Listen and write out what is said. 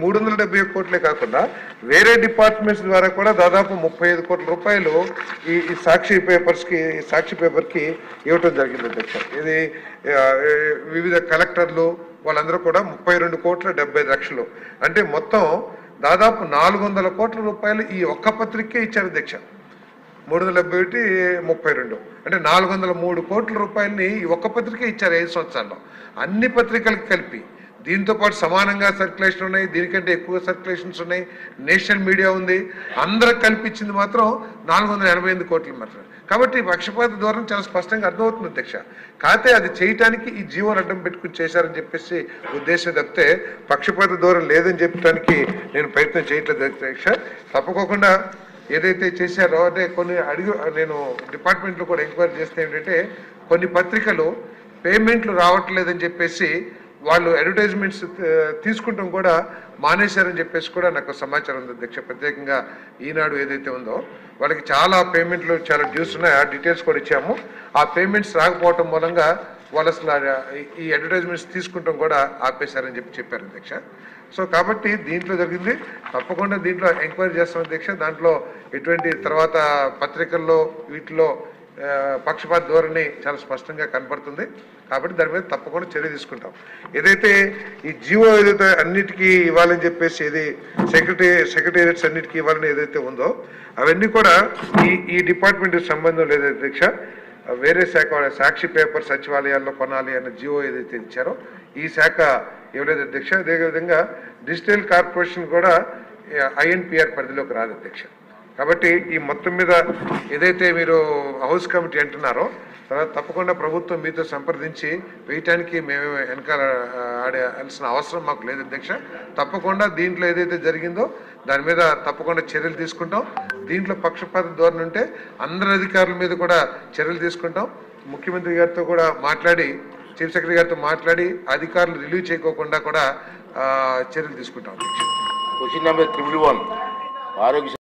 370 కోట్లే కాకుండా వేరే డిపార్ట్మెంట్స్ ద్వారా కూడా దాదాపు 35 కోట్ల రూపాయలు ఈ సాక్షి పేపర్కి ఇవ్వటం జరిగింది అధ్యక్ష. ఇది వివిధ కలెక్టర్లు వాళ్ళందరూ కూడా 32,70,00,000 అంటే మొత్తం దాదాపు 400 కోట్ల రూపాయలు ఈ ఒక్క పత్రికే ఇచ్చారు అధ్యక్ష. 371 32 అంటే 403 కోట్ల రూపాయలని ఈ ఒక్క పత్రికే ఇచ్చారు 5 సంవత్సరాల్లో. అన్ని పత్రికలకు కలిపి దీంతో పాటు సమానంగా సర్క్యులేషన్ ఉన్నాయి, దీనికంటే ఎక్కువ సర్క్యులేషన్స్ ఉన్నాయి, నేషనల్ మీడియా ఉంది, అందరికి కల్పించింది మాత్రం 488 కోట్లు మాత్రం. కాబట్టి పక్షపాత ధోరణి చాలా స్పష్టంగా అర్థమవుతుంది అధ్యక్ష. కాకపోతే అది చేయటానికి ఈ జీవోని అడ్డం పెట్టుకుని చేశారని చెప్పేసి ఉద్దేశం తప్పితే పక్షపాత ధోరణి లేదని చెప్పడానికి నేను ప్రయత్నం చేయట్లేదు అధ్యక్ష. తప్పకోకుండా ఏదైతే చేశారో అంటే కొన్ని నేను డిపార్ట్మెంట్లో కూడా ఎంక్వైరీ చేస్తే ఏంటంటే కొన్ని పత్రికలు పేమెంట్లు రావట్లేదని చెప్పేసి వాళ్ళు అడ్వర్టైజ్మెంట్స్ తీసుకుంటాం కూడా మానేశారని చెప్పేసి కూడా నాకు సమాచారం ఉంది అధ్యక్ష. ప్రత్యేకంగా ఈనాడు ఏదైతే ఉందో వాళ్ళకి చాలా పేమెంట్లు చాలా డ్యూస్ ఉన్నాయి, ఆ డీటెయిల్స్ కూడా ఇచ్చాము. ఆ పేమెంట్స్ రాకపోవటం మూలంగా వాళ్ళు అసలు ఈ అడ్వర్టైజ్మెంట్స్ తీసుకుంటాం కూడా ఆపేశారని చెప్పారు అధ్యక్ష. సో కాబట్టి దీంట్లో జరిగింది, తప్పకుండా దీంట్లో ఎంక్వైరీ చేస్తాం అధ్యక్ష. దాంట్లో ఎటువంటి తర్వాత పత్రికల్లో వీటిలో పక్షపాత ధోరణి చాలా స్పష్టంగా కనపడుతుంది. కాబట్టి దాని మీద తప్పకుండా చర్య తీసుకుంటాం. ఏదైతే ఈ జీవో ఏదైతే అన్నిటికీ ఇవ్వాలని చెప్పేసి ఏది సెక్రటేరియట్స్ అన్నిటికీ ఇవ్వాలని ఏదైతే ఉందో అవన్నీ కూడా ఈ డిపార్ట్మెంట్కి సంబంధం లేదు అధ్యక్ష. వేరే శాఖ సాక్షి పేపర్ సచివాలయాల్లో కొనాలి అన్న జీవో ఏదైతే ఇచ్చారో ఈ శాఖ ఇవ్వలేదు అధ్యక్ష. అదేవిధంగా డిజిటల్ కార్పొరేషన్ కూడా ఐఎన్పిఆర్ పరిధిలోకి రాదు అధ్యక్ష. కాబట్టి ఈ మొత్తం మీద ఏదైతే మీరు హౌస్ కమిటీ అంటున్నారో తర్వాత తప్పకుండా ప్రభుత్వం మీతో సంప్రదించి వేయటానికి మేము వెనకాల ఆడాల్సిన అవసరం మాకు లేదు అధ్యక్ష. తప్పకుండా దీంట్లో ఏదైతే జరిగిందో దాని మీద తప్పకుండా చర్యలు తీసుకుంటాం. దీంట్లో పక్షపాత ధోరణి ఉంటే అందరి అధికారుల మీద కూడా చర్యలు తీసుకుంటాం. ముఖ్యమంత్రి గారితో కూడా మాట్లాడి చీఫ్ సెక్రటరీ గారితో మాట్లాడి అధికారులు రిలీవ్ చేయకోకుండా కూడా చర్యలు తీసుకుంటాం అధ్యక్ష. క్వశ్చన్ నెంబర్ 111 ఆరోగ్య